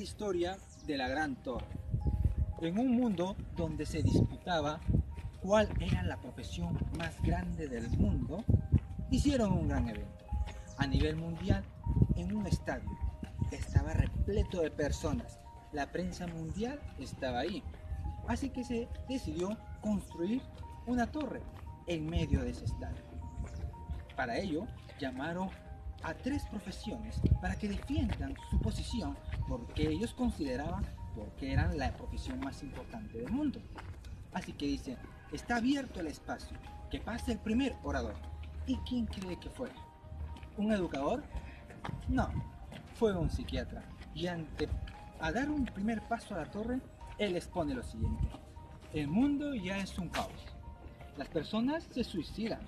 historia de la Gran Torre. En un mundo donde se disputaba cuál era la profesión más grande del mundo, hicieron un gran evento a nivel mundial en un estadio. Estaba repleto de personas. La prensa mundial estaba ahí. Así que se decidió construir una torre en medio de ese estadio. Para ello, llamaron a 3 profesiones para que defiendan su posición porque ellos consideraban que eran la profesión más importante del mundo. Así que dice, está abierto el espacio, que pase el primer orador. ¿Y quién cree que fue? ¿Un educador? No, fue un psiquiatra. Y a dar un primer paso a la torre, él expone lo siguiente. El mundo ya es un caos. Las personas se suicidan.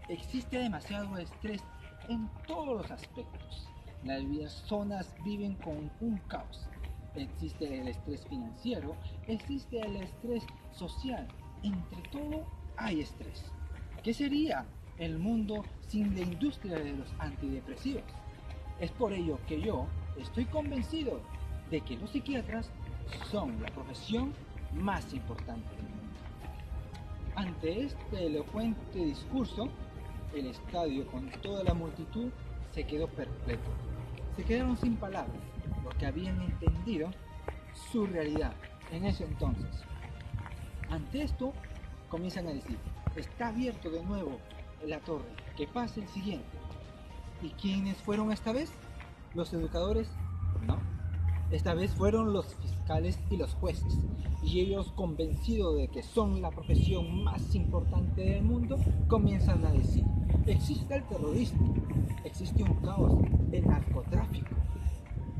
Existe demasiado estrés en todos los aspectos. Las personas viven con un caos. Existe el estrés financiero, existe el estrés social. Entre todo hay estrés. ¿Qué sería el mundo sin la industria de los antidepresivos? Es por ello que yo estoy convencido de que los psiquiatras son la profesión más importante del mundo. Ante este elocuente discurso, el estadio con toda la multitud se quedó perplejo. Se quedaron sin palabras porque habían entendido su realidad en ese entonces. Ante esto, comienzan a decir, está abierto de nuevo la torre, que pase el siguiente. ¿Y quiénes fueron esta vez? ¿Los educadores? No. Esta vez fueron los fiscales y los jueces, y ellos, convencidos de que son la profesión más importante del mundo, comienzan a decir, existe el terrorismo, existe un caos, el narcotráfico.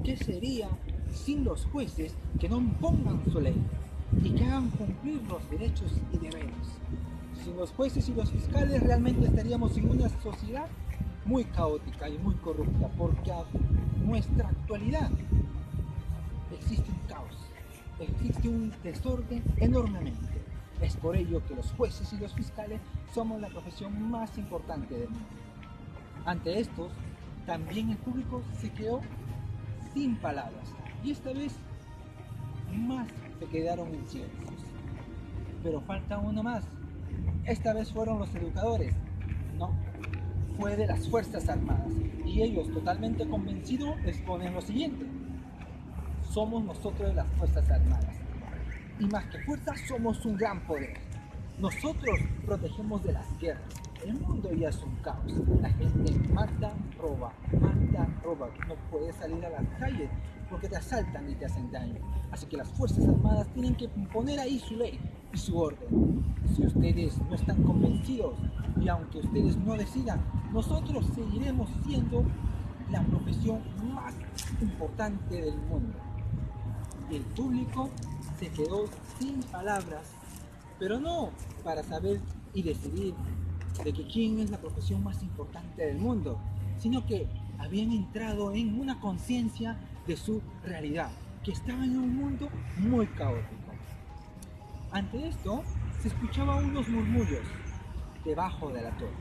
¿Qué sería sin los jueces que no impongan su ley y que hagan cumplir los derechos y deberes? Sin los jueces y los fiscales realmente estaríamos en una sociedad muy caótica y muy corrupta, porque a nuestra actualidad existe un caos, existe un desorden enormemente. Es por ello que los jueces y los fiscales somos la profesión más importante del mundo. Ante estos, también el público se quedó sin palabras y esta vez más se quedaron en silencios. Pero falta uno más. Esta vez fueron los educadores. No, fue de las Fuerzas Armadas y ellos, totalmente convencidos, exponen lo siguiente. Somos nosotros de las Fuerzas Armadas y más que fuerza somos un gran poder. Nosotros protegemos de las guerras. El mundo ya es un caos. La gente mata, roba. No puedes salir a las calles porque te asaltan y te hacen daño. Así que las Fuerzas Armadas tienen que imponer ahí su ley y su orden. Si ustedes no están convencidos y aunque ustedes no decidan, nosotros seguiremos siendo la profesión más importante del mundo. El público se quedó sin palabras, pero no para saber y decidir de que quién es la profesión más importante del mundo, sino que habían entrado en una conciencia de su realidad, que estaban en un mundo muy caótico. Ante esto, se escuchaban unos murmullos debajo de la torre.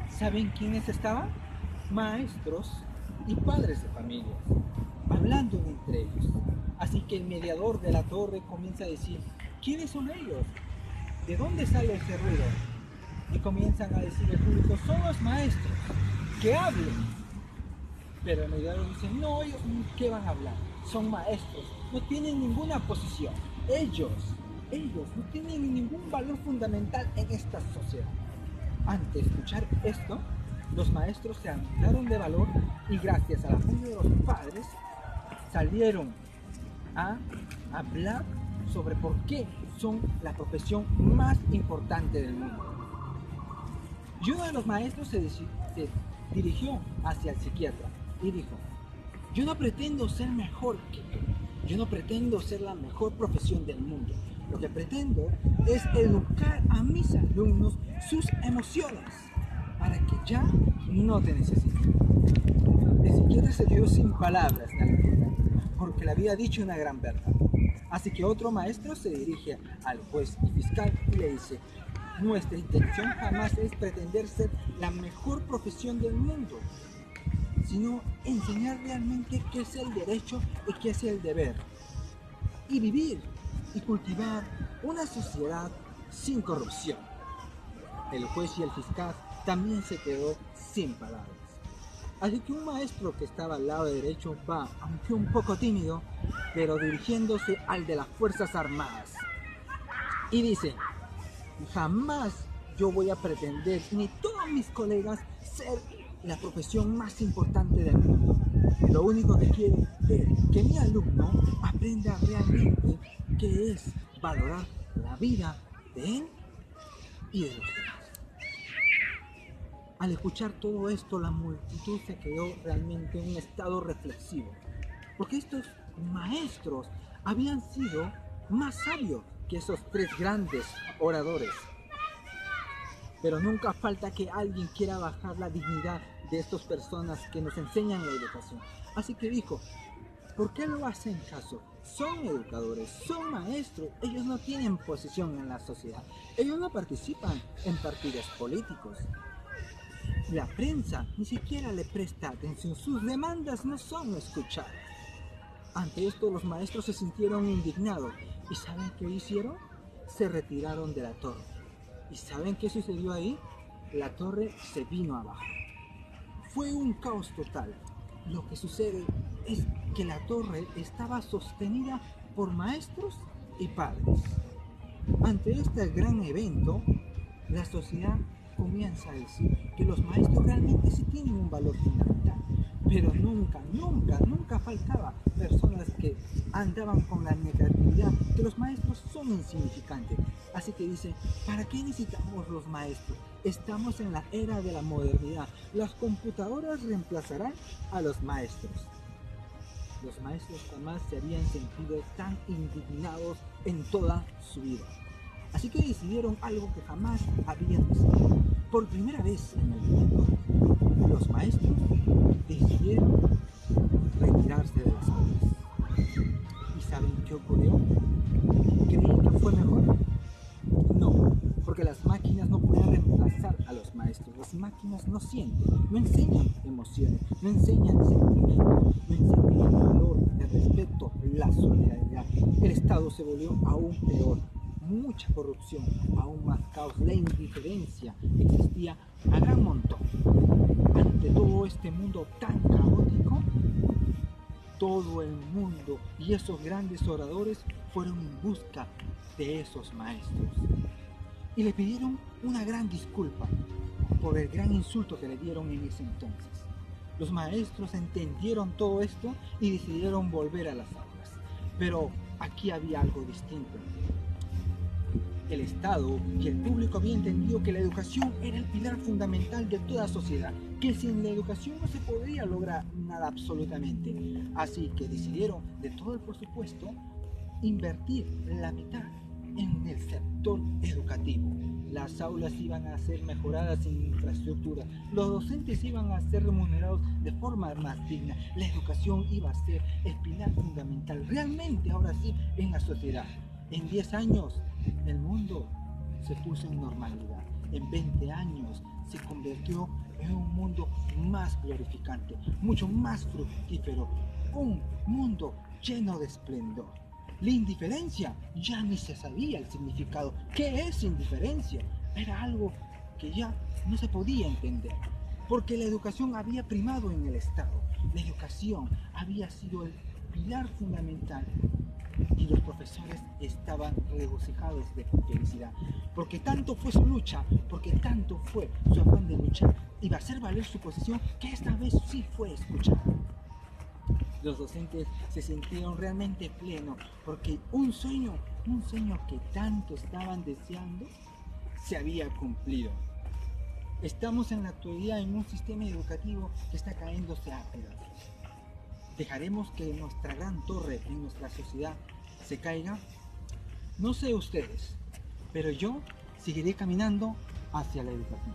¿Saben quiénes estaban? Maestros y padres de familias, hablando entre ellos. Así que el mediador de la torre comienza a decir, ¿quiénes son ellos? ¿De dónde sale ese ruido? Y comienzan a decir el público, son los maestros, que hablen. Pero el mediador dice, no, ellos ¿qué van a hablar? Son maestros, no tienen ninguna posición. Ellos no tienen ningún valor fundamental en esta sociedad. Ante escuchar esto, los maestros se armaron de valor y gracias al apoyo de los padres salieron a hablar sobre por qué son la profesión más importante del mundo. Y uno de los maestros se dirigió hacia el psiquiatra y dijo, yo no pretendo ser mejor que tú, yo no pretendo ser la mejor profesión del mundo, lo que pretendo es educar a mis alumnos sus emociones para que ya no te necesiten. El psiquiatra se quedó sin palabras de alegría, porque le había dicho una gran verdad. Así que otro maestro se dirige al juez y fiscal y le dice, nuestra intención jamás es pretender ser la mejor profesión del mundo. sino enseñar realmente qué es el derecho y qué es el deber. Y vivir y cultivar una sociedad sin corrupción. El juez y el fiscal también se quedó sin palabras. Así que un maestro que estaba al lado derecho va, aunque un poco tímido, pero dirigiéndose al de las Fuerzas Armadas. Y dice: jamás yo voy a pretender, ni todos mis colegas, ser la profesión más importante del mundo. Lo único que quiero es que mi alumno aprenda realmente qué es valorar la vida de él y de los demás. Al escuchar todo esto, la multitud se quedó realmente en un estado reflexivo, porque estos maestros habían sido más sabios que esos tres grandes oradores. Pero nunca falta que alguien quiera bajar la dignidad de estas personas que nos enseñan la educación. Así que dijo: ¿por qué no hacen caso? Son educadores, son maestros, ellos no tienen posición en la sociedad, ellos no participan en partidos políticos. La prensa ni siquiera le presta atención, sus demandas no son escuchadas. Ante esto los maestros se sintieron indignados. ¿Y saben qué hicieron? Se retiraron de la torre. ¿Y saben qué sucedió ahí? La torre se vino abajo. Fue un caos total. Lo que sucede es que la torre estaba sostenida por maestros y padres. Ante este gran evento, la sociedad comienza a decir que los maestros realmente sí tienen un valor fundamental, pero nunca faltaba personas que andaban con la negatividad, que los maestros son insignificantes. Así que dice: ¿para qué necesitamos los maestros? Estamos en la era de la modernidad, las computadoras reemplazarán a los maestros. Los maestros jamás se habían sentido tan indignados en toda su vida. Así que decidieron algo que jamás habían decidido. Por primera vez en el mundo, los maestros decidieron retirarse de las aulas. ¿Y saben qué ocurrió? ¿Creen que fue mejor? No, porque las máquinas no pueden reemplazar a los maestros. Las máquinas no sienten, no enseñan emociones, no enseñan sentimientos, no enseñan el valor, el respeto, la solidaridad. El Estado se volvió aún peor. Mucha corrupción, aún más caos, la indiferencia existía a gran montón. Ante todo este mundo tan caótico, todo el mundo y esos grandes oradores fueron en busca de esos maestros y le pidieron una gran disculpa por el gran insulto que le dieron en ese entonces. Los maestros entendieron todo esto y decidieron volver a las aulas, pero aquí había algo distinto. El Estado y el público habían entendido que la educación era el pilar fundamental de toda sociedad, que sin la educación no se podría lograr nada absolutamente. Así que decidieron, de todo el presupuesto, invertir la mitad en el sector educativo. Las aulas iban a ser mejoradas en infraestructura, los docentes iban a ser remunerados de forma más digna, la educación iba a ser el pilar fundamental, realmente ahora sí, en la sociedad. En 10 años el mundo se puso en normalidad. En 20 años se convirtió en un mundo más glorificante, mucho más fructífero, un mundo lleno de esplendor. La indiferencia ya ni se sabía el significado. ¿Qué es indiferencia? Era algo que ya no se podía entender, porque la educación había primado en el Estado. La educación había sido el pilar fundamental y los profesores estaban regocijados de felicidad, porque tanto fue su lucha, porque tanto fue su afán de luchar, iba a hacer valer su posición, que esta vez sí fue escuchado. Los docentes se sintieron realmente plenos, porque un sueño que tanto estaban deseando, se había cumplido. Estamos en la actualidad en un sistema educativo que está cayéndose a pedazos. ¿Dejaremos que nuestra gran torre en nuestra sociedad se caiga? No sé ustedes, pero yo seguiré caminando hacia la educación.